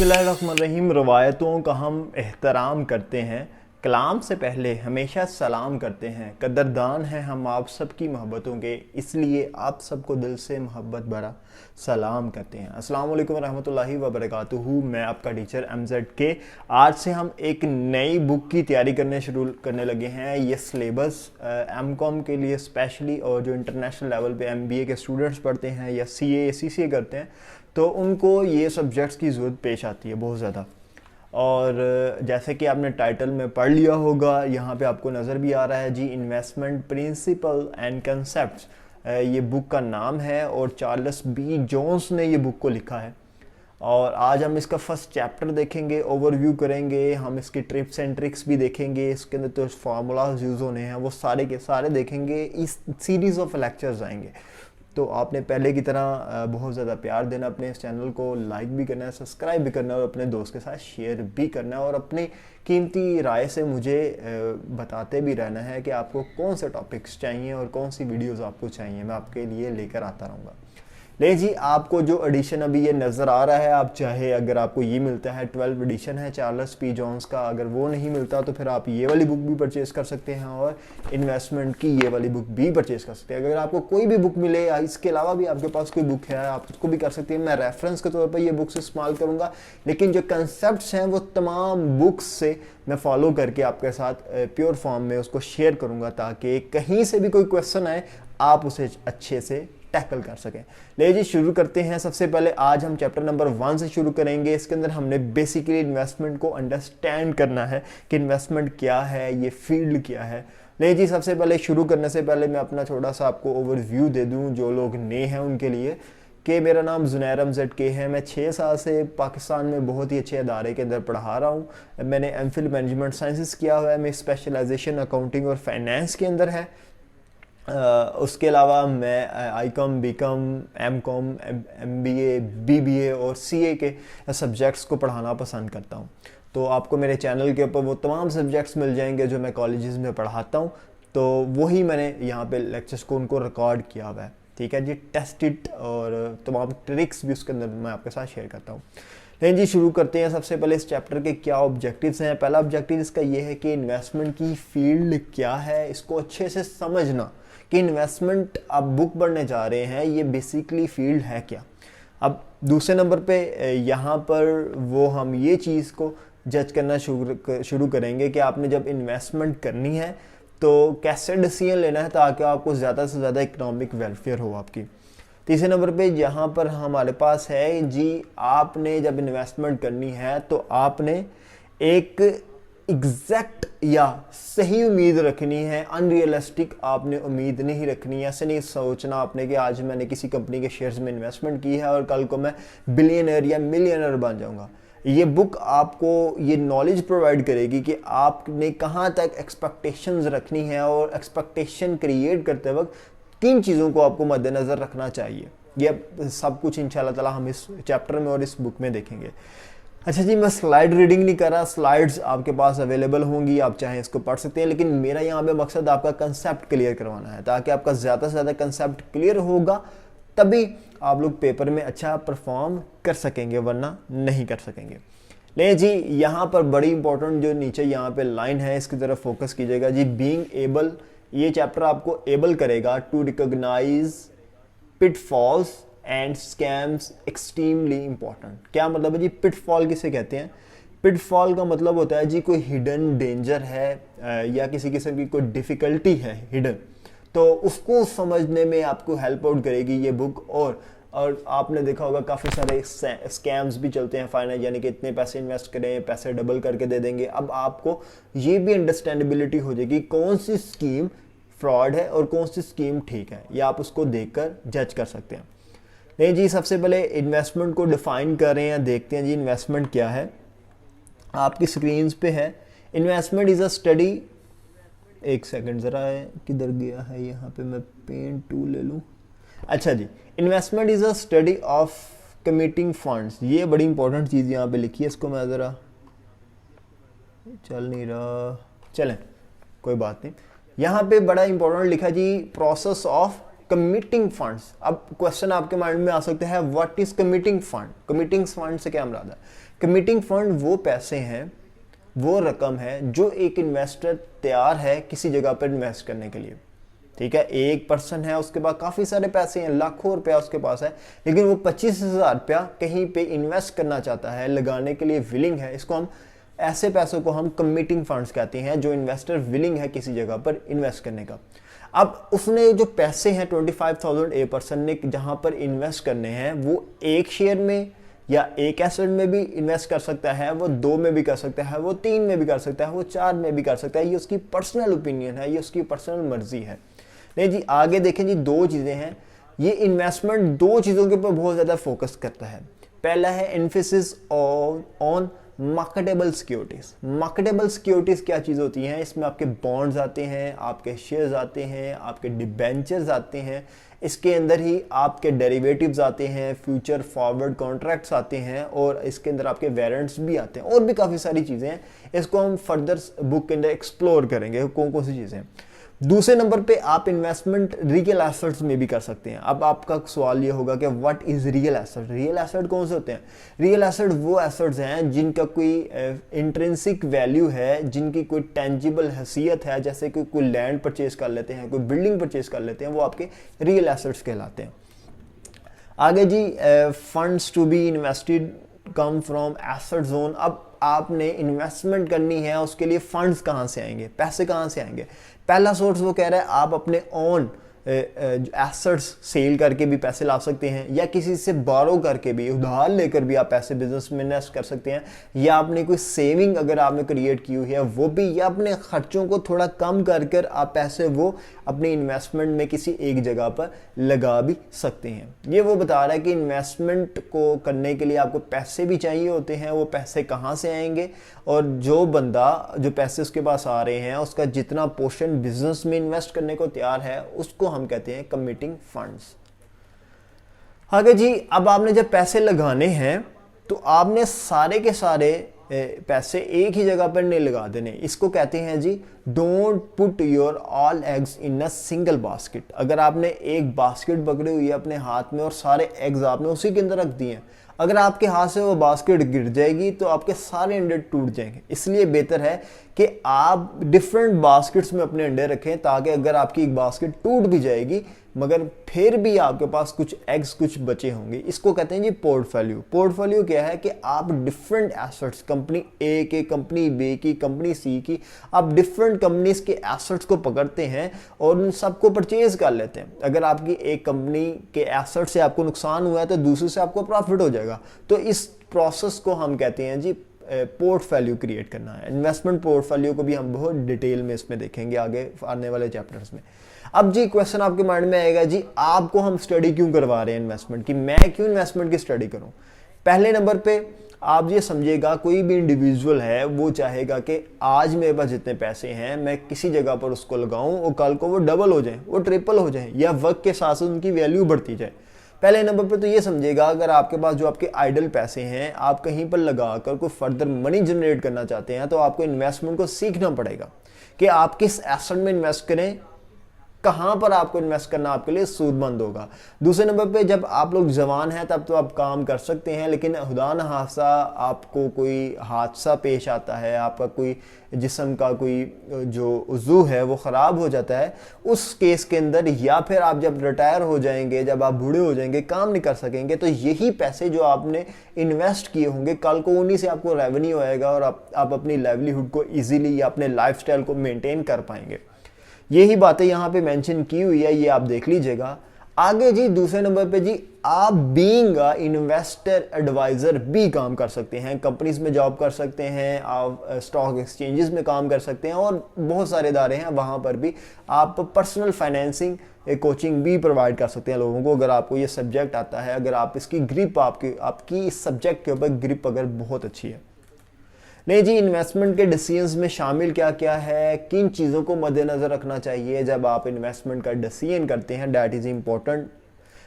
बिस्मिल्लाहिर्रहमानिर्रहीम। रवायतों का हम एहतराम करते हैं, कलाम से पहले हमेशा सलाम करते हैं। कदरदान हैं हम आप सबकी मोहब्बतों के, इसलिए आप सबको दिल से मोहब्बत भरा सलाम करते हैं। अस्सलाम वालेकुम रहमतुल्लाहि व बरकातुहू। मैं आपका टीचर MZ के। आज से हम एक नई बुक की तैयारी शुरू करने लगे हैं। ये सिलेबस MCOM के लिए स्पेशली, और जो इंटरनेशनल लेवल पे MBA के स्टूडेंट्स पढ़ते हैं या CA या CCA करते हैं तो उनको ये सब्जेक्ट्स की ज़रूरत पेश आती है बहुत ज़्यादा। और जैसे कि आपने टाइटल में पढ़ लिया होगा, यहाँ पे आपको नज़र भी आ रहा है जी, इन्वेस्टमेंट प्रिंसिपल एंड कंसेप्ट्स ये बुक का नाम है और चार्ल्स बी जोन्स ने ये बुक को लिखा है। और आज हम इसका फर्स्ट चैप्टर देखेंगे, ओवरव्यू करेंगे, हम इसके टिप्स एंड ट्रिक्स भी देखेंगे, इसके अंदर तो फार्मूलाज यूज़ होने हैं वो सारे के सारे देखेंगे। इस सीरीज़ ऑफ लेक्चर्स आएंगे। तो आपने पहले की तरह बहुत ज़्यादा प्यार देना, अपने इस चैनल को लाइक भी करना है, सब्सक्राइब भी करना है और अपने दोस्त के साथ शेयर भी करना है, और अपनी कीमती राय से मुझे बताते भी रहना है कि आपको कौन से टॉपिक्स चाहिए और कौन सी वीडियोस आपको चाहिए। मैं आपके लिए लेकर आता रहूँगा। नहीं जी, आपको जो एडिशन अभी ये नज़र आ रहा है, आप चाहे अगर आपको ये मिलता है 12 एडिशन है चार्ल्स पी जोन्स का, अगर वो नहीं मिलता तो फिर आप ये वाली बुक भी परचेज़ कर सकते हैं और इन्वेस्टमेंट की ये वाली बुक भी परचेज़ कर सकते हैं। अगर आपको कोई भी बुक मिले या इसके अलावा भी आपके पास कोई बुक है आप उसको भी कर सकते हैं। मैं रेफरेंस के तौर पर ये बुक्स इस्तेमाल करूँगा, लेकिन जो कंसेप्ट हैं वो तमाम बुक्स से मैं फॉलो करके आपके साथ प्योर फॉर्म में उसको शेयर करूँगा, ताकि कहीं से भी कोई क्वेश्चन आए आप उसे अच्छे से टैकल कर सकें। ले जी, शुरू करते हैं। सबसे पहले आज हम चैप्टर नंबर 1 से शुरू करेंगे। इसके अंदर हमने बेसिकली इन्वेस्टमेंट को अंडरस्टैंड करना है कि इन्वेस्टमेंट क्या है, ये फील्ड क्या है। ले जी, सबसे पहले शुरू करने से पहले मैं अपना थोड़ा सा आपको ओवरव्यू दे दूं जो लोग नए हैं उनके लिए, कि मेरा नाम ज़ुनैर MZ है। मैं 6 साल से पाकिस्तान में बहुत ही अच्छे अदारे के अंदर पढ़ा रहा हूँ। मैंने MPhil मैनेजमेंट साइंसेस किया हुआ है। मेरी स्पेशलाइजेशन अकाउंटिंग और फाइनेंस के अंदर है। उसके अलावा मैं ICOM, BCOM, MCOM, MBA, BBA और CA के सब्जेक्ट्स को पढ़ाना पसंद करता हूँ। तो आपको मेरे चैनल के ऊपर वो तमाम सब्जेक्ट्स मिल जाएंगे जो मैं कॉलेजेस में पढ़ाता हूँ। तो वही मैंने यहाँ पे लेक्चर्स को उनको रिकॉर्ड किया हुआ है। ठीक है जी, टेस्ट इट, और तमाम ट्रिक्स भी उसके अंदर मैं आपके साथ शेयर करता हूँ। लेकिन जी, शुरू करते हैं। सबसे पहले इस चैप्टर के क्या ऑब्जेक्टिव्स हैं। पहला ऑब्जेक्टिव इसका ये है कि इन्वेस्टमेंट की फील्ड क्या है, इसको अच्छे से समझना कि इन्वेस्टमेंट आप बुक पढ़ने जा रहे हैं ये बेसिकली फील्ड है क्या। अब दूसरे नंबर पे यहाँ पर वो हम ये चीज़ को जज करना शुरू करेंगे कि आपने जब इन्वेस्टमेंट करनी है तो कैसे डिसीजन लेना है ताकि आपको ज़्यादा से ज़्यादा इकोनॉमिक वेलफेयर हो आपकी। तीसरे नंबर पे यहाँ पर हमारे पास है जी, आपने जब इन्वेस्टमेंट करनी है तो आपने एक एग्जैक्ट या सही उम्मीद रखनी है। अनरियलिस्टिक आपने उम्मीद नहीं रखनी है। ऐसे नहीं सोचना आपने कि आज मैंने किसी कंपनी के शेयर्स में इन्वेस्टमेंट की है और कल को मैं बिलियनर या मिलियनर बन जाऊंगा। ये बुक आपको ये नॉलेज प्रोवाइड करेगी कि आपने कहाँ तक एक्सपेक्टेशंस रखनी है और एक्सपेक्टेशन क्रिएट करते वक्त किन चीज़ों को आपको मद्देनज़र रखना चाहिए। ये सब कुछ इंशाल्लाह ताला हम इस चैप्टर में और इस बुक में देखेंगे। अच्छा जी, मैं स्लाइड रीडिंग नहीं कर रहा, स्लाइड्स आपके पास अवेलेबल होंगी, आप चाहें इसको पढ़ सकते हैं, लेकिन मेरा यहाँ पे मकसद आपका कंसेप्ट क्लियर करवाना है, ताकि आपका ज़्यादा से ज़्यादा कंसेप्ट क्लियर होगा तभी आप लोग पेपर में अच्छा परफॉर्म कर सकेंगे, वरना नहीं कर सकेंगे। नहीं जी, यहाँ पर बड़ी इंपॉर्टेंट जो नीचे यहाँ पे लाइन है इसकी तरफ फोकस कीजिएगा जी। बीइंग एबल, ये चैप्टर आपको एबल करेगा to recognise pitfalls and scams extremely important. क्या मतलब है जी, पिटफॉल किसे कहते हैं? पिटफॉल का मतलब होता है जी कोई हिडन डेंजर है या किसी किस्म की कोई डिफ़िकल्टी है हिडन, तो उसको समझने में आपको हेल्प आउट करेगी ये बुक। और आपने देखा होगा काफ़ी सारे स्कैम्स भी चलते हैं फाइनेंस, यानी कि इतने पैसे इन्वेस्ट करें, पैसे डबल करके दे देंगे। अब आपको ये भी अंडरस्टैंडेबिलिटी हो जाएगी कौन सी स्कीम फ्रॉड है और कौन सी स्कीम ठीक है, या आप उसको देखकर जज कर सकते हैं। नहीं जी, सबसे पहले इन्वेस्टमेंट को डिफाइन कर रहे हैं, देखते हैं जी इन्वेस्टमेंट क्या है। आपकी स्क्रीन्स पे है, इन्वेस्टमेंट इज़ अ स्टडी। एक सेकंड ज़रा, किधर गया है, यहाँ पे मैं पेन टूल ले लूँ। अच्छा जी, investment is a study of committing funds. ये बड़ी इंपॉर्टेंट चीज़ यहाँ पे लिखी है, इसको मैं ज़रा, चल नहीं रहा, चलें कोई बात नहीं। यहाँ पे बड़ा इंपॉर्टेंट लिखा जी, प्रोसेस ऑफ कमिटिंग फंड्स। अब क्वेश्चन आपके माइंड में आ सकते हैं, what is committing fund? Committing fund से क्या मुराद है? कमिटिंग फंड वो पैसे हैं, वो रकम है जो एक इन्वेस्टर तैयार है किसी जगह पर इन्वेस्ट करने के लिए। ठीक है, एक पर्सन है, उसके पास काफी सारे पैसे हैं, लाखों रुपया उसके पास है, लेकिन वो 25,000 रुपया कहीं पे इन्वेस्ट करना चाहता है, लगाने के लिए विलिंग है। इसको हम, ऐसे पैसों को हम कमिटिंग फंड्स कहते हैं, जो इन्वेस्टर विलिंग है किसी जगह पर इन्वेस्ट करने का। अब उसने जो पैसे हैं 25,000 ए पर्सन ने जहां पर इन्वेस्ट करने हैं, वो एक शेयर में या एक एसेट में भी इन्वेस्ट कर सकता है, वो 2 में भी कर सकता है, वो 3 में भी कर सकता है, वो 4 में भी कर सकता है। ये उसकी पर्सनल ओपिनियन है, ये उसकी पर्सनल मर्जी है। नहीं जी, आगे देखें जी, 2 चीजें हैं। ये इन्वेस्टमेंट 2 चीजों के ऊपर बहुत ज्यादा फोकस करता है। पहला है emphasis on marketable securities. Marketable securities क्या चीज होती हैं? इसमें आपके बॉन्ड्स आते हैं, आपके शेयर्स आते हैं, आपके डिबेंचर्स आते हैं, इसके अंदर ही आपके डेरिवेटिव्स आते हैं, फ्यूचर फॉरवर्ड कॉन्ट्रैक्ट्स आते हैं, और इसके अंदर आपके वारंट्स भी आते हैं, और भी काफ़ी सारी चीज़ें हैं। इसको हम फर्दर बुक के अंदर एक्सप्लोर करेंगे कौन कौन सी चीज़ें। दूसरे नंबर पे आप इन्वेस्टमेंट रियल एसेट्स में भी कर सकते हैं। अब आपका सवाल ये होगा कि what is real asset? Real asset कौन से होते हैं? रियल एसेट वो एसेट्स हैं जिनका कोई इंट्रिंसिक वैल्यू है, जिनकी कोई टेंजिबल हैसियत है, जैसे कि कोई लैंड परचेज कर लेते हैं, कोई बिल्डिंग परचेज कर लेते हैं, वो आपके रियल एसेट्स कहलाते हैं। आगे जी, funds to be invested come from asset zone. अब आपने इन्वेस्टमेंट करनी है, उसके लिए फंड्स कहाँ से आएंगे, पैसे कहाँ से आएंगे? पहला सोर्स वो कह रहा है आप अपने ओन एसेट्स सेल करके भी पैसे ला सकते हैं, या किसी से बारो करके भी, उधार लेकर भी आप पैसे बिजनेस में इन्वेस्ट कर सकते हैं, या आपने कोई सेविंग अगर आपने क्रिएट की हुई है वो भी, या अपने खर्चों को थोड़ा कम कर कर आप पैसे वो अपने इन्वेस्टमेंट में किसी एक जगह पर लगा भी सकते हैं। ये वो बता रहा है कि इन्वेस्टमेंट को करने के लिए आपको पैसे भी चाहिए होते हैं, वो पैसे कहाँ से आएंगे, और जो बंदा, जो पैसे उसके पास आ रहे हैं, उसका जितना पोर्शन बिजनेस में इन्वेस्ट करने को तैयार है, उसको हम कहते हैं कमिटिंग फंड्स। आगे जी, अब आपने जब पैसे लगाने हैं तो आपने सारे के सारे पैसे एक ही जगह पर नहीं लगा देने। इसको कहते हैं जी, don't put your all eggs in a single basket. अगर आपने एक बास्केट पकड़ी हुई है अपने हाथ में और सारे एग्स आपने उसी के अंदर रख दिए हैं, अगर आपके हाथ से वो बास्केट गिर जाएगी तो आपके सारे अंडे टूट जाएंगे। इसलिए बेहतर है कि आप डिफरेंट बास्केट्स में अपने अंडे रखें, ताकि अगर आपकी एक बास्केट टूट भी जाएगी मगर फिर भी आपके पास कुछ एग्स कुछ बचे होंगे। इसको कहते हैं जी पोर्टफोलियो। पोर्टफोलियो क्या है कि आप डिफरेंट एसेट्स, कंपनी ए के, कंपनी बी की, कंपनी सी की, आप डिफरेंट कंपनीज के एसेट्स को पकड़ते हैं और उन सबको परचेज कर लेते हैं। अगर आपकी एक कंपनी के एसेट से आपको नुकसान हुआ है तो दूसरे से आपको प्रॉफिट हो जाएगा। तो इस प्रोसेस को हम कहते हैं जी पोर्टफोलियो क्रिएट करना है। इन्वेस्टमेंट पोर्टफोलियो को भी हम बहुत डिटेल में इसमें देखेंगे आगे आने वाले चैप्टर्स में। अब जी क्वेश्चन आपके माइंड में आएगा, जी आपको हम स्टडी क्यों करवा रहे हैं इन्वेस्टमेंट की, मैं क्यों इन्वेस्टमेंट की स्टडी करूं? पहले नंबर पे आप ये समझिएगा, कोई भी इंडिविजुअल है वो चाहेगा कि आज मेरे पास जितने पैसे हैं मैं किसी जगह पर उसको लगाऊं और कल को वो डबल हो जाए, वो ट्रिपल हो जाए, या वक्त के साथ साथ उनकी वैल्यू बढ़ती जाए। पहले नंबर पर तो ये समझिएगा, अगर आपके पास जो आपके आइडल पैसे हैं आप कहीं पर लगाकर कोई फर्दर मनी जनरेट करना चाहते हैं, तो आपको इन्वेस्टमेंट को सीखना पड़ेगा कि आप किस एसेट में इन्वेस्ट करें, कहां पर आपको इन्वेस्ट करना आपके लिए सूदमंद होगा। दूसरे नंबर पे जब आप लोग जवान हैं तब तो आप काम कर सकते हैं, लेकिन खुदा न हादसा आपको कोई हादसा पेश आता है, आपका कोई जिस्म का कोई जो उज़ू है वो ख़राब हो जाता है, उस केस के अंदर, या फिर आप जब रिटायर हो जाएंगे, जब आप बूढ़े हो जाएंगे, काम नहीं कर सकेंगे, तो यही पैसे जो आपने इन्वेस्ट किए होंगे कल को उन्हीं से आपको रेवेन्यू आएगा और आप अपनी लाइवलीहुड को ईजीली या अपने लाइफस्टाइल को मेंटेन कर पाएंगे। यही बातें यहाँ पे मेंशन की हुई है, ये आप देख लीजिएगा। आगे जी दूसरे नंबर पे जी, आप बीइंग अ इन्वेस्टर एडवाइजर भी काम कर सकते हैं, कंपनीज में जॉब कर सकते हैं, आप स्टॉक एक्सचेंजेस में काम कर सकते हैं, और बहुत सारे इदारे हैं वहाँ पर भी आप पर्सनल फाइनेंसिंग कोचिंग भी प्रोवाइड कर सकते हैं लोगों को, अगर आपको ये सब्जेक्ट आता है, अगर आप इसकी ग्रिप आपकी इस सब्जेक्ट के ऊपर ग्रिप अगर बहुत अच्छी है। नहीं जी, इन्वेस्टमेंट के डिसीजंस में शामिल क्या क्या है, किन चीज़ों को मद्देनजर रखना चाहिए जब आप इन्वेस्टमेंट का डिसीजन करते हैं, दैट इज इम्पोर्टेंट।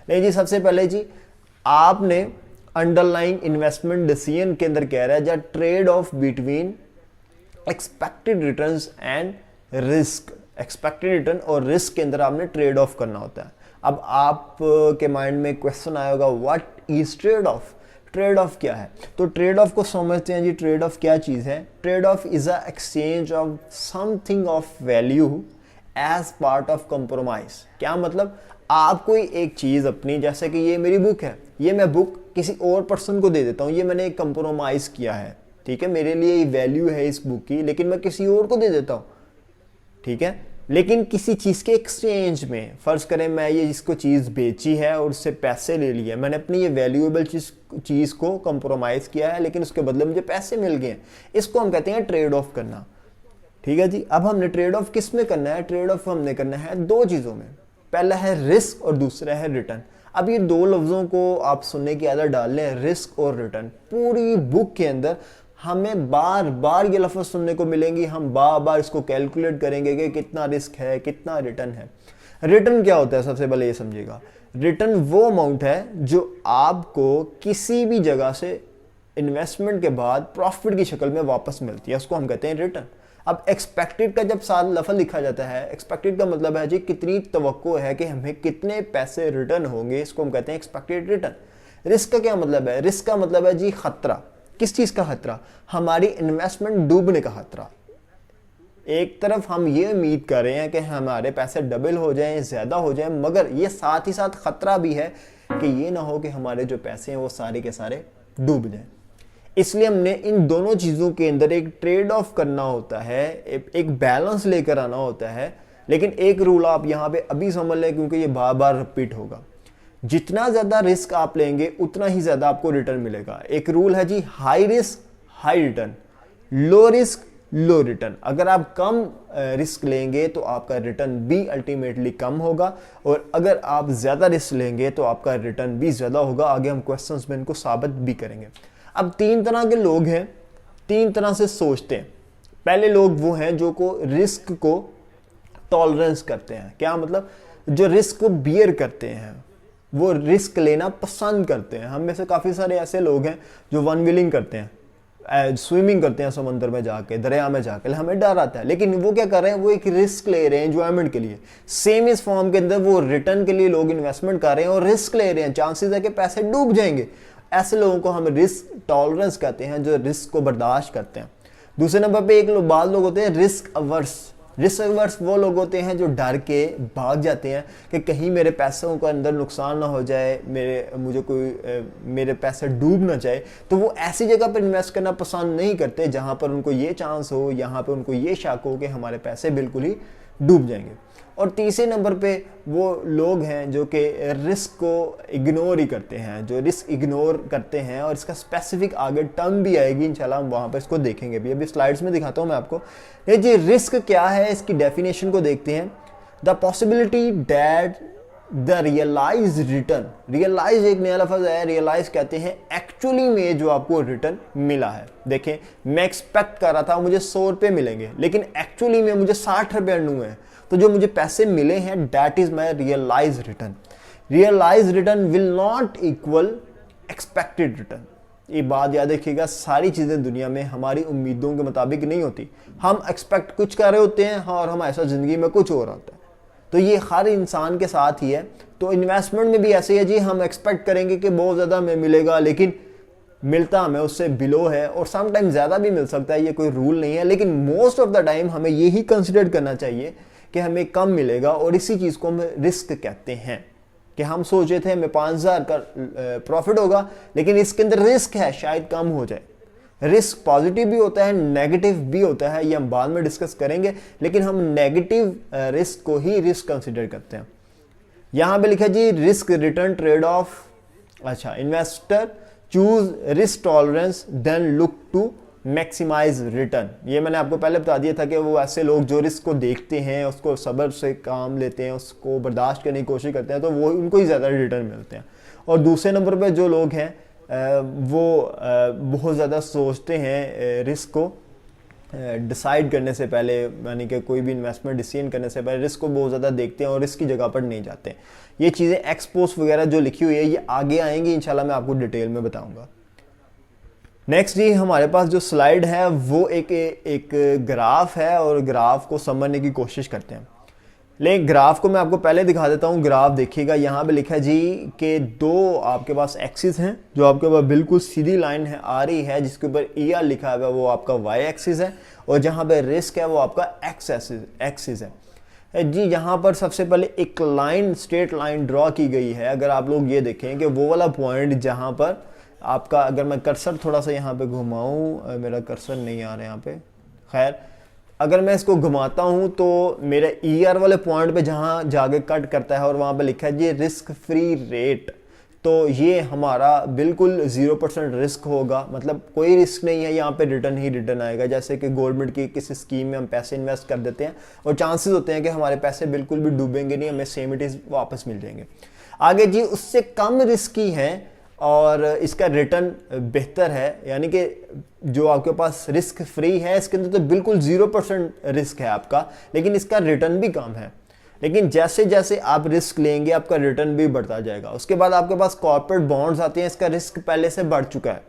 नहीं जी, सबसे पहले जी आपने अंडरलाइन इन्वेस्टमेंट डिसीजन के अंदर कह रहा है, जब trade off between expected returns and risk, expected return और रिस्क के अंदर आपने ट्रेड ऑफ करना होता है। अब आप के माइंड में क्वेश्चन आया होगा, what is trade off? Trade off क्या है? तो ट्रेड ऑफ को समझते हैं जी। ट्रेड ऑफ क्या चीज़ है? Trade off is a exchange of something of value as part of compromise. क्या मतलब? आप कोई एक चीज़ अपनी, जैसे कि ये मेरी बुक है, ये मैं बुक किसी और पर्सन को दे देता हूँ, ये मैंने एक कंप्रोमाइज़ किया है, ठीक है, मेरे लिए वैल्यू है इस बुक की, लेकिन मैं किसी और को दे देता हूँ, ठीक है, लेकिन किसी चीज़ के एक्सचेंज में। फ़र्ज़ करें मैं ये जिसको चीज़ बेची है और उससे पैसे ले लिए, मैंने अपनी ये वैल्यूएबल चीज़ को कंप्रोमाइज़ किया है, लेकिन उसके बदले मुझे पैसे मिल गए, इसको हम कहते हैं ट्रेड ऑफ करना, ठीक है जी। अब हमने ट्रेड ऑफ किस में करना है? ट्रेड ऑफ हमने करना है दो चीज़ों में, पहला है रिस्क और दूसरा है रिटर्न। अब ये दो लफ्ज़ों को आप सुनने की आदत डाल लें, रिस्क और रिटर्न। पूरी बुक के अंदर हमें बार बार ये लफ्ज़ सुनने को मिलेंगी, हम बार बार इसको कैलकुलेट करेंगे कि कितना रिस्क है, कितना रिटर्न है। रिटर्न क्या होता है? सबसे पहले ये समझिएगा, रिटर्न वो अमाउंट है जो आपको किसी भी जगह से इन्वेस्टमेंट के बाद प्रॉफिट की शक्ल में वापस मिलती है, उसको हम कहते हैं रिटर्न। अब एक्सपेक्टेड का जब साथ लफ्ज़ लिखा जाता है, एक्सपेक्टेड का मतलब है जी कितनी तवक्को है कि हमें कितने पैसे रिटर्न होंगे, इसको हम कहते हैं एक्सपेक्टेड रिटर्न। रिस्क का क्या मतलब है? रिस्क का मतलब है जी खतरा। किस चीज़ का खतरा? हमारी इन्वेस्टमेंट डूबने का खतरा। एक तरफ हम ये उम्मीद कर रहे हैं कि हमारे पैसे डबल हो जाएं, ज़्यादा हो जाएं, मगर ये साथ ही साथ खतरा भी है कि ये ना हो कि हमारे जो पैसे हैं वो सारे के सारे डूब जाएं। इसलिए हमने इन दोनों चीज़ों के अंदर एक ट्रेड ऑफ करना होता है, एक बैलेंस लेकर आना होता है। लेकिन एक रूल आप यहाँ पे अभी समझ लें, क्योंकि ये बार बार रिपीट होगा। जितना ज़्यादा रिस्क आप लेंगे उतना ही ज़्यादा आपको रिटर्न मिलेगा। एक रूल है जी, high risk high return, low risk low return. अगर आप कम रिस्क लेंगे तो आपका रिटर्न भी अल्टीमेटली कम होगा, और अगर आप ज़्यादा रिस्क लेंगे तो आपका रिटर्न भी ज़्यादा होगा। आगे हम क्वेश्चंस में इनको साबित भी करेंगे। अब तीन तरह के लोग हैं, तीन तरह से सोचते हैं। पहले लोग वो हैं जो को रिस्क को टॉलरेंस करते हैं। क्या मतलब? जो रिस्क को बियर करते हैं, वो रिस्क लेना पसंद करते हैं। हम में से काफ़ी सारे ऐसे लोग हैं जो वन विलिंग करते हैं, स्विमिंग करते हैं समंदर में जाके, दरिया में जाके, हमें डर आता है, लेकिन वो क्या कर रहे हैं? वो एक रिस्क ले रहे हैं एंजॉयमेंट के लिए। सेम इस फॉर्म के अंदर वो रिटर्न के लिए लोग इन्वेस्टमेंट कर रहे हैं और रिस्क ले रहे हैं, चांसेस है कि पैसे डूब जाएंगे। ऐसे लोगों को हम रिस्क टॉलरेंस कहते हैं, जो रिस्क को बर्दाश्त करते हैं। दूसरे नंबर पे एक बाद लोग होते हैं रिस्क अवर्स। रिस्क अवर्स वो लोग होते हैं जो डर के भाग जाते हैं कि कहीं मेरे पैसों को अंदर नुकसान ना हो जाए, मेरे पैसे डूब ना जाए। तो वो ऐसी जगह पर इन्वेस्ट करना पसंद नहीं करते जहां पर उनको ये चांस हो, यहाँ पे उनको ये शक हो कि हमारे पैसे बिल्कुल ही डूब जाएंगे। और तीसरे नंबर पे वो लोग हैं जो कि रिस्क को इग्नोर ही करते हैं, जो रिस्क इग्नोर करते हैं। और इसका स्पेसिफिक आगे टर्म भी आएगी इंशाल्लाह, हम वहाँ पे इसको देखेंगे भी। अभी स्लाइड्स में दिखाता हूँ मैं आपको। ये जी रिस्क क्या है, इसकी डेफिनेशन को देखते हैं। The possibility that the realise return, realise एक नया लफ्ज़ है, रियलाइज कहते हैं एक्चुअली में जो आपको रिटर्न मिला है। देखें, मैं एक्सपेक्ट कर रहा था मुझे 100 रुपये मिलेंगे, लेकिन एक्चुअली में मुझे 60 रुपये अर्न हुए हैं। तो जो मुझे पैसे मिले हैं, that is my realise return. Realise return will not equal expected return. ये बात याद रखिएगा, सारी चीज़ें दुनिया में हमारी उम्मीदों के मुताबिक नहीं होती। हम एक्सपेक्ट कुछ कर रहे होते हैं और हम ऐसा ज़िंदगी में कुछ और होता है। तो ये हर इंसान के साथ ही है। तो इन्वेस्टमेंट में भी ऐसे है जी, हम एक्सपेक्ट करेंगे कि बहुत ज़्यादा हमें मिलेगा, लेकिन मिलता हमें उससे बिलो है, और सम टाइम ज़्यादा भी मिल सकता है, ये कोई रूल नहीं है। लेकिन मोस्ट ऑफ द टाइम हमें यही कंसिडर करना चाहिए कि हमें कम मिलेगा, और इसी चीज़ को हम रिस्क कहते हैं। कि हम सोचे थे हमें 5,000 का प्रॉफिट होगा, लेकिन इसके अंदर रिस्क है शायद कम हो जाए। रिस्क पॉजिटिव भी होता है, नेगेटिव भी होता है, ये हम बाद में डिस्कस करेंगे, लेकिन हम नेगेटिव रिस्क को ही रिस्क कंसिडर करते हैं। यहाँ पे लिखा जी रिस्क रिटर्न ट्रेड ऑफ। अच्छा, investor choose risk tolerance then look to maximise return. ये मैंने आपको पहले बता दिया था कि वो ऐसे लोग जो रिस्क को देखते हैं, उसको सब्र से काम लेते हैं, उसको बर्दाश्त करने की कोशिश करते हैं, तो वो उनको ही ज़्यादा रिटर्न मिलते हैं। और दूसरे नंबर पे जो लोग हैं वो बहुत ज़्यादा सोचते हैं रिस्क को डिसाइड करने से पहले, यानी कि कोई भी इन्वेस्टमेंट डिसीजन करने से पहले रिस्क को बहुत ज़्यादा देखते हैं और रिस्क की जगह पर नहीं जाते। ये चीज़ें एक्सपोज वगैरह जो लिखी हुई है ये आगे आएंगी इंशाल्लाह, मैं आपको डिटेल में बताऊंगा। नेक्स्ट जी हमारे पास जो स्लाइड है वो एक ग्राफ है, और ग्राफ को समझने की कोशिश करते हैं। लेकिन ग्राफ को मैं आपको पहले दिखा देता हूँ। ग्राफ देखिएगा, यहाँ पे लिखा है जी कि दो आपके पास एक्सिस हैं, जो आपके पास बिल्कुल सीधी लाइन है आ रही है, जिसके ऊपर ER लिखा हुआ है वो आपका Y एक्सिस है, और जहाँ पे रिस्क है वो आपका X एक्सिस है जी। यहाँ पर सबसे पहले एक लाइन, स्ट्रेट लाइन ड्रॉ की गई है। अगर आप लोग ये देखें कि वो वाला पॉइंट जहाँ पर आपका, अगर मैं कर्सर थोड़ा सा यहाँ पे घुमाऊँ, मेरा कर्सर नहीं आ रहा है यहाँ पे, खैर अगर मैं इसको घुमाता हूं तो मेरे ER वाले पॉइंट पे जहां जाके कट करता है और वहां पे लिखा है जी रिस्क फ्री रेट, तो ये हमारा बिल्कुल 0% रिस्क होगा, मतलब कोई रिस्क नहीं है, यहाँ पे रिटर्न ही रिटर्न आएगा। जैसे कि गवर्नमेंट की किसी स्कीम में हम पैसे इन्वेस्ट कर देते हैं और चांसेस होते हैं कि हमारे पैसे बिल्कुल भी डूबेंगे नहीं, हमें सेम इट इज वापस मिल जाएंगे। आगे जी उससे कम रिस्की है और इसका रिटर्न बेहतर है, यानी कि जो आपके पास रिस्क फ्री है इसके अंदर तो बिल्कुल 0% रिस्क है आपका, लेकिन इसका रिटर्न भी कम है। लेकिन जैसे जैसे आप रिस्क लेंगे आपका रिटर्न भी बढ़ता जाएगा। उसके बाद आपके पास कॉर्पोरेट बॉन्ड्स आते हैं, इसका रिस्क पहले से बढ़ चुका है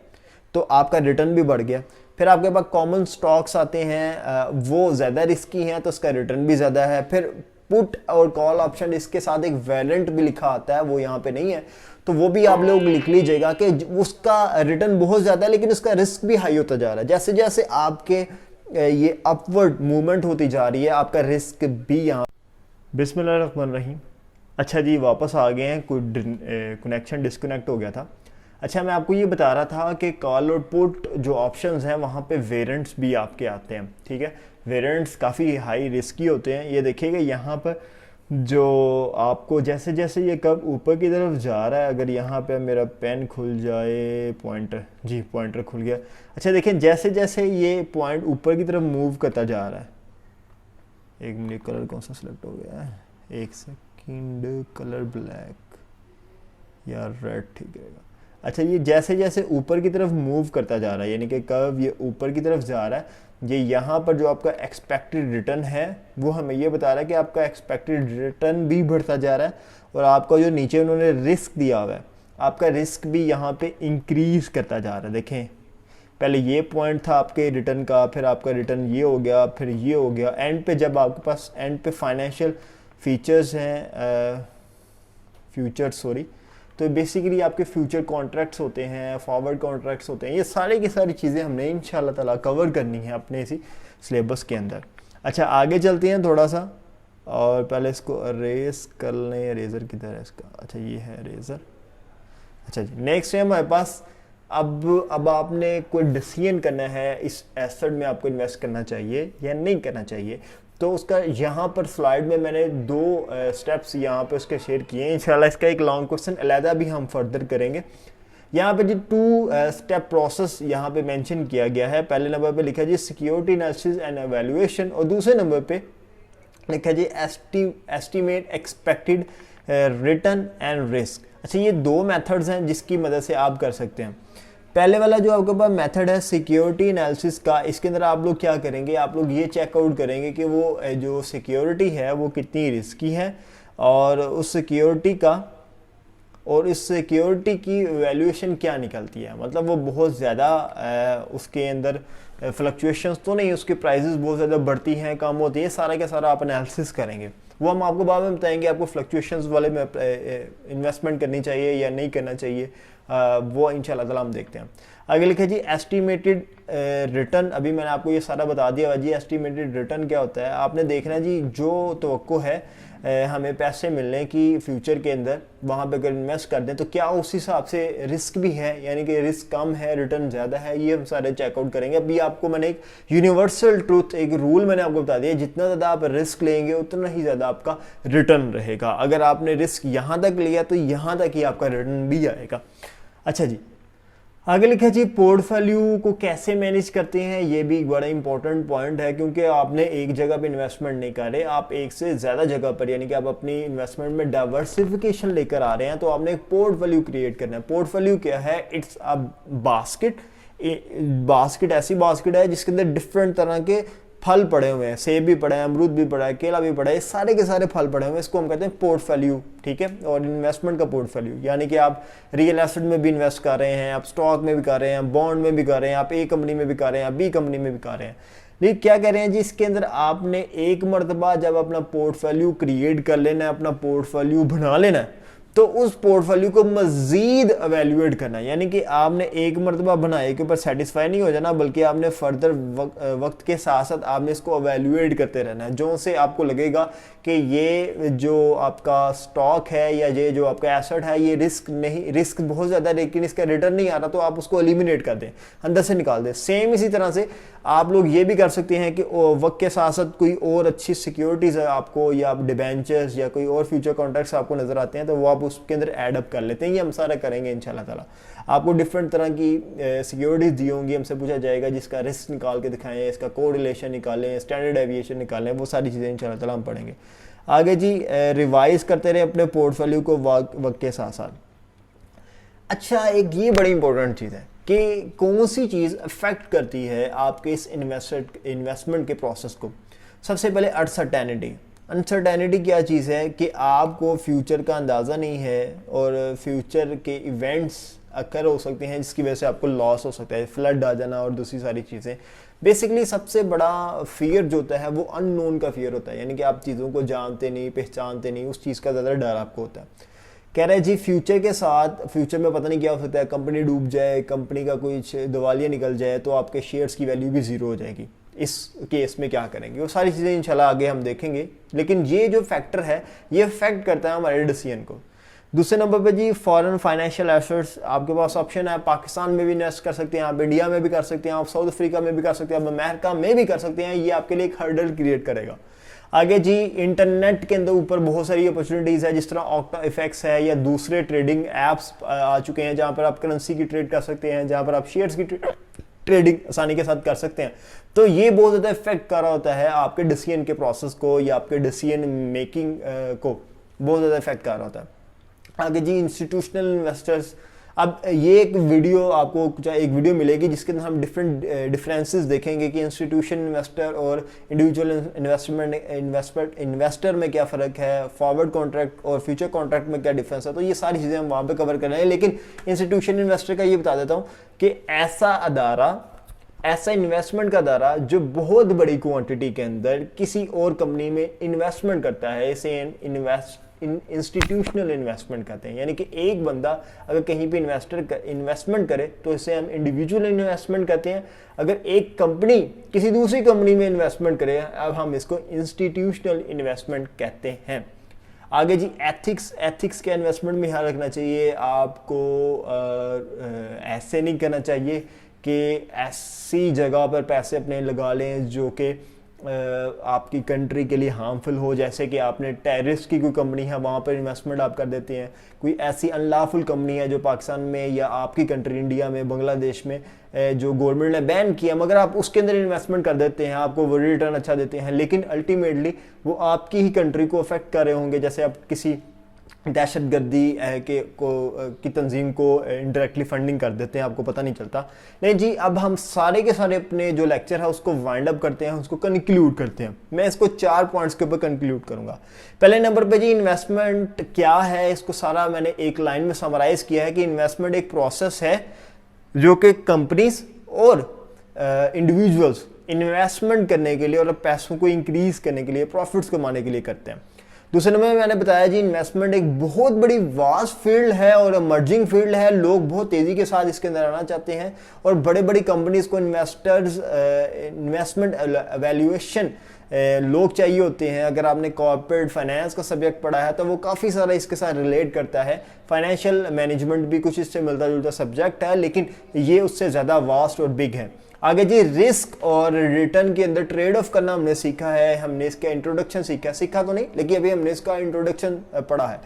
तो आपका रिटर्न भी बढ़ गया। फिर आपके पास कॉमन स्टॉक्स आते हैं, वो ज़्यादा रिस्की हैं तो उसका रिटर्न भी ज़्यादा है। फिर पुट और कॉल ऑप्शन, इसके साथ एक वैलेंट भी लिखा आता है, वो यहाँ पे नहीं है तो वो भी आप लोग लिख लीजिएगा कि उसका रिटर्न बहुत ज़्यादा है लेकिन उसका रिस्क भी हाई होता जा रहा है। जैसे जैसे आपके ये अपवर्ड मूवमेंट होती जा रही है आपका रिस्क भी यहाँ। बिस्मिल्लाहिर्रहमानिर्रहीम। अच्छा जी, वापस आ गए हैं, कोई कनेक्शन डिस्कनेक्ट हो गया था। अच्छा, मैं आपको ये बता रहा था कि कॉल और पुट जो ऑप्शंस हैं वहाँ पे वेरिएंट्स भी आपके आते हैं, ठीक है। वेरिएंट्स काफ़ी हाई रिस्की होते हैं। ये देखिएगा यहाँ पर जो आपको जैसे जैसे ये कब ऊपर की तरफ जा रहा है, अगर यहाँ पे मेरा पेन खुल जाए, पॉइंटर, जी पॉइंटर खुल गया। अच्छा देखें, जैसे जैसे ये पॉइंट ऊपर की तरफ मूव करता जा रहा है, एक मिनट, कलर कौन सा सिलेक्ट हो गया है, एक सेकंड, कलर ब्लैक या रेड ठीक रहेगा। अच्छा, ये जैसे जैसे ऊपर की तरफ मूव करता जा रहा है, यानी कि कर्व ये ऊपर की तरफ जा रहा है, ये यहाँ पर जो आपका एक्सपेक्टेड रिटर्न है वो हमें ये बता रहा है कि आपका एक्सपेक्टेड रिटर्न भी बढ़ता जा रहा है, और आपका जो नीचे उन्होंने रिस्क दिया हुआ है आपका रिस्क भी यहाँ पे इंक्रीज करता जा रहा है। देखें, पहले ये पॉइंट था आपके रिटर्न का, फिर आपका रिटर्न ये हो गया, फिर ये हो गया, एंड पे जब आपके पास एंड पे फाइनेंशियल फीचर्स हैं, तो बेसिकली आपके फ्यूचर कॉन्ट्रैक्ट्स होते हैं, फॉरवर्ड कॉन्ट्रैक्ट्स होते हैं, ये सारी की सारी चीज़ें हमने इंशाल्लाह ताला कवर करनी है अपने इसी सिलेबस के अंदर। अच्छा, आगे चलते हैं थोड़ा सा, और पहले इसको अरेज कर लें। अरेजर किधर है इसका? अच्छा, ये है अरेजर। अच्छा जी, नेक्स्ट है हमारे पास, अब आपने कोई डिसीजन करना है इस एसेट में आपको इन्वेस्ट करना चाहिए या नहीं करना चाहिए, तो उसका यहाँ पर स्लाइड में मैंने दो स्टेप्स यहाँ पे उसके शेयर किए हैं। इंशाल्लाह इसका एक लॉन्ग क्वेश्चन अलहदा भी हम फर्दर करेंगे। यहाँ पे जी 2 स्टेप प्रोसेस यहाँ पे मेंशन किया गया है। पहले नंबर पे लिखा है जी सिक्योरिटी एनालिसिस एंड एवेल्युएशन, और दूसरे नंबर पे लिखा है जी estimate expected return and risk. अच्छा, ये 2 मेथड्स हैं जिसकी मदद से आप कर सकते हैं। पहले वाला जो आपके पास मेथड है सिक्योरिटी एनालिसिस का, इसके अंदर आप लोग क्या करेंगे, आप लोग ये चेकआउट करेंगे कि वो जो सिक्योरिटी है वो कितनी रिस्की है, और उस सिक्योरिटी का और इस सिक्योरिटी की वैल्यूएशन क्या निकलती है, मतलब वो बहुत ज़्यादा उसके अंदर फ्लक्चुएशंस तो नहीं, उसके प्राइसेस बहुत ज़्यादा बढ़ती हैं कम होती है, सारा का सारा आप एनालिसिस करेंगे। वो हम आपको बाद में बताएंगे आपको फ्लक्चुएशंस वाले में इन्वेस्टमेंट करनी चाहिए या नहीं करना चाहिए, वो इंशाल्लाह ताला हम देखते हैं। आगे लिखा जी एस्टिमेटेड रिटर्न, अभी मैंने आपको ये सारा बता दिया जी। एस्टिमेटेड रिटर्न क्या होता है, आपने देखना है जी जो तवक्को है हमें पैसे मिलने की फ्यूचर के अंदर, वहाँ पे अगर इन्वेस्ट कर दें तो क्या उस हिसाब से रिस्क भी है, यानी कि रिस्क कम है रिटर्न ज़्यादा है, ये हम सारे चेकआउट करेंगे। अभी आपको मैंने एक यूनिवर्सल ट्रूथ, एक रूल मैंने आपको बता दिया, जितना ज़्यादा आप रिस्क लेंगे उतना ही ज़्यादा आपका रिटर्न रहेगा। अगर आपने रिस्क यहाँ तक लिया तो यहाँ तक ही आपका रिटर्न भी आएगा। अच्छा जी, आगे लिखा जी पोर्टफोलियो को कैसे मैनेज करते हैं, ये भी एक बड़ा इंपॉर्टेंट पॉइंट है, क्योंकि आपने एक जगह पे इन्वेस्टमेंट नहीं कर रहे, आप एक से ज़्यादा जगह पर, यानी कि आप अपनी इन्वेस्टमेंट में डाइवर्सिफिकेशन लेकर आ रहे हैं, तो आपने एक पोर्टफोलियो क्रिएट करना है। पोर्टफोलियो क्या है? It's a basket. बास्केट ऐसी बास्केट है जिसके अंदर डिफरेंट तरह के फल पड़े हुए हैं, सेब भी पड़ा है, अमरूद भी पड़ा है, केला भी पड़ा है, सारे के सारे फल पड़े हुए हैं, इसको हम कहते हैं पोर्टफोलियो, ठीक है। और इन्वेस्टमेंट का पोर्टफोलियो, यानी कि आप रियल एसेट में भी इन्वेस्ट कर रहे हैं, आप स्टॉक में भी कर रहे हैं, बॉन्ड में भी कर रहे हैं, आप ए कंपनी में भी कर रहे हैं, आप बी कंपनी में भी कर रहे हैं। लेकिन क्या कह रहे हैं जी, इसके अंदर आपने एक मरतबा जब अपना पोर्टफोलियो क्रिएट कर लेना है, अपना पोर्टफोलियो बना लेना है, तो उस पोर्टफोलियो को मजीद एवेल्युएट करना है। यानी कि आपने एक मरतबा बनाए के ऊपर सेटिस्फाई नहीं हो जाना, बल्कि आपने फर्दर वक्त के साथ साथ आपने इसको एवेल्युएट करते रहना है। जो से आपको लगेगा कि ये जो आपका स्टॉक है या ये जो आपका एसेट है, ये रिस्क बहुत ज़्यादा है लेकिन इसका रिटर्न नहीं आ रहा, तो आप उसको एलिमिनेट कर दें, अंदर से निकाल दें। सेम इसी तरह से आप लोग ये भी कर सकते हैं कि वक्त के साथ साथ कोई और अच्छी सिक्योरिटीज़ है आपको, या आप डिबेंचर्स या कोई और फ्यूचर कॉन्ट्रैक्ट्स आपको नज़र आते हैं, तो वो आप उसके अंदर ऐड अप कर लेते हैं। ये हम सारा करेंगे इंशाल्लाह ताला। आपको डिफरेंट तरह की सिक्योरिटीज़ दी होंगी, हमसे पूछा जाएगा जिसका रिस्क निकाल के दिखाएं, इसका कोरिलेशन निकालें, स्टैंडर्ड एविएशन निकालें, वो सारी चीज़ें इंशाल्लाह ताला हम पढ़ेंगे आगे जी। रिवाइज करते रहे अपने पोर्टफोलियो को वक्त के साथ साथ। अच्छा, एक ये बड़ी इंपॉर्टेंट चीज़ है कि कौन सी चीज़ अफेक्ट करती है आपके इस इन्वेस्टमेंट के प्रोसेस को। सबसे पहले अनसर्टेनिटी क्या चीज़ है कि आपको फ्यूचर का अंदाज़ा नहीं है और फ्यूचर के इवेंट्स अक्कर हो सकते हैं जिसकी वजह से आपको लॉस हो सकता है, फ्लड आ जाना और दूसरी सारी चीज़ें। बेसिकली सबसे बड़ा फियर जो होता है वो अननोन का फियर होता है, यानी कि आप चीज़ों को जानते नहीं, पहचानते नहीं, उस चीज़ का ज़्यादा डर आपको होता है। कह रहे हैं जी फ्यूचर के साथ, फ्यूचर में पता नहीं क्या हो सकता है, कंपनी डूब जाए, कंपनी का कोई दिवालिया निकल जाए तो आपके शेयर्स की वैल्यू भी ज़ीरो हो जाएगी। इस केस में क्या करेंगे, वो सारी चीज़ें इंशाल्लाह आगे हम देखेंगे। लेकिन ये जो फैक्टर है ये अफेक्ट करता है हमारे डिसीजन को। दूसरे नंबर पे जी फॉरेन फाइनेंशियल एसेट्स, आपके पास ऑप्शन है, पाकिस्तान में भी इन्वेस्ट कर सकते हैं आप, इंडिया में भी कर सकते हैं आप, साउथ अफ्रीका में भी कर सकते हैं आप, अमेरिका में भी कर सकते हैं। ये आपके लिए एक हर्डल क्रिएट करेगा। आगे जी इंटरनेट के अंदर ऊपर बहुत सारी अपॉर्चुनिटीज़ है, जिस तरह ऑक्टा इफेक्ट्स है या दूसरे ट्रेडिंग ऐप्स आ चुके हैं जहाँ पर आप करेंसी की ट्रेड कर सकते हैं, जहाँ पर आप शेयर्स की ट्रेडिंग आसानी के साथ कर सकते हैं। तो ये बहुत ज़्यादा इफेक्ट कर रहा होता है आपके डिसीजन के प्रोसेस को या आपके डिसीजन मेकिंग को बहुत ज़्यादा इफेक्ट कर रहा होता है। आगे जी इंस्टीट्यूशनल इन्वेस्टर्स, अब ये एक वीडियो आपको एक वीडियो मिलेगी जिसके अंदर हम डिफरेंट डिफरेंसेस देखेंगे कि इंस्टीट्यूशन इन्वेस्टर और इंडिविजुअल इन्वेस्टर में क्या फ़र्क है, फॉरवर्ड कॉन्ट्रैक्ट और फ्यूचर कॉन्ट्रैक्ट में क्या डिफरेंस है। तो ये सारी चीज़ें हम वहाँ पे कवर कर रहे हैं। लेकिन इंस्टीट्यूशन इन्वेस्टर का ये बता देता हूँ कि ऐसा इन्वेस्टमेंट का अदारा जो बहुत बड़ी क्वांटिटी के अंदर किसी और कंपनी में इन्वेस्टमेंट करता है, इसे इंस्टीट्यूशनल इन्वेस्टमेंट कहते हैं। यानी कि एक बंदा अगर कहीं पे इन्वेस्टमेंट करे तो इसे हम इंडिविजुअल इन्वेस्टमेंट कहते हैं। अगर एक कंपनी किसी दूसरी कंपनी में इन्वेस्टमेंट करे, अब हम इसको इंस्टीट्यूशनल इन्वेस्टमेंट कहते हैं। आगे जी एथिक्स के इन्वेस्टमेंट में ध्यान रखना चाहिए आपको। ऐसे नहीं करना चाहिए कि ऐसी जगह पर पैसे अपने लगा लें जो कि आपकी कंट्री के लिए हार्मफुल हो, जैसे कि आपने टेररिस्ट की कोई कंपनी है वहाँ पर इन्वेस्टमेंट आप कर देते हैं, कोई ऐसी अनलॉफुल कंपनी है जो पाकिस्तान में या आपकी कंट्री इंडिया में, बांग्लादेश में जो गवर्नमेंट ने बैन किया, मगर आप उसके अंदर इन्वेस्टमेंट कर देते हैं, आपको वो रिटर्न अच्छा देते हैं, लेकिन अल्टीमेटली वो आपकी ही कंट्री को अफेक्ट कर रहे होंगे। जैसे आप किसी दहशतगर्दी की तंजीम को इंडायरेक्टली फंडिंग कर देते हैं, आपको पता नहीं चलता। नहीं जी, अब हम सारे के सारे अपने जो लेक्चर है उसको वाइंड अप करते हैं, उसको कंक्लूड करते हैं। मैं इसको 4 पॉइंट्स के ऊपर कंक्लूड करूंगा। पहले नंबर पे जी इन्वेस्टमेंट क्या है, इसको सारा मैंने एक लाइन में समराइज किया है कि इन्वेस्टमेंट एक प्रोसेस है जो कि कंपनीज और इंडिविजुअल्स इन्वेस्टमेंट करने के लिए और पैसों को इंक्रीज करने के लिए, प्रॉफिट्स कमाने के लिए करते हैं। दूसरे नंबर में मैंने बताया जी इन्वेस्टमेंट एक बहुत बड़ी वास्ट फील्ड है और इमर्जिंग फील्ड है। लोग बहुत तेज़ी के साथ इसके अंदर आना चाहते हैं और बड़े बड़ी कंपनीज को इन्वेस्टमेंट वैल्यूएशन लोग चाहिए होते हैं। अगर आपने कॉर्पोरेट फाइनेंस का सब्जेक्ट पढ़ा है तो वो काफ़ी सारा इसके साथ रिलेट करता है। फाइनेंशियल मैनेजमेंट भी कुछ इससे मिलता जुलता सब्जेक्ट है, लेकिन ये उससे ज़्यादा वास्ट और बिग है। आगे जी रिस्क और रिटर्न के अंदर ट्रेड ऑफ करना हमने सीखा है, हमने इसका इंट्रोडक्शन सीखा तो नहीं, लेकिन अभी हमने इसका इंट्रोडक्शन पढ़ा है।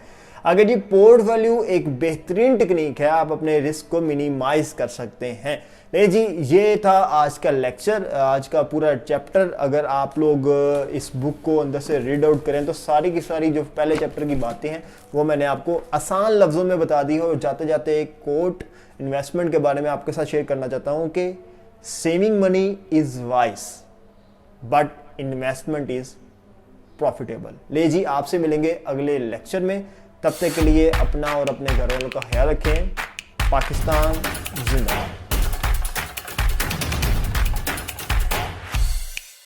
आगे जी पोर्टफोलियो एक बेहतरीन टेक्निक है, आप अपने रिस्क को मिनिमाइज कर सकते हैं। नहीं जी, ये था आज का लेक्चर, आज का पूरा चैप्टर। अगर आप लोग इस बुक को अंदर से रीड आउट करें तो सारी की सारी जो पहले चैप्टर की बातें हैं वो मैंने आपको आसान लफ्ज़ों में बता दी है। और जाते जाते एक कोट इन्वेस्टमेंट के बारे में आपके साथ शेयर करना चाहता हूँ कि saving money is vice but investment is profitable. ले जी, आपसे मिलेंगे अगले लेक्चर में, तब तक के लिए अपना और अपने घर वालों का ख्याल रखें। पाकिस्तान जिंदाबाद।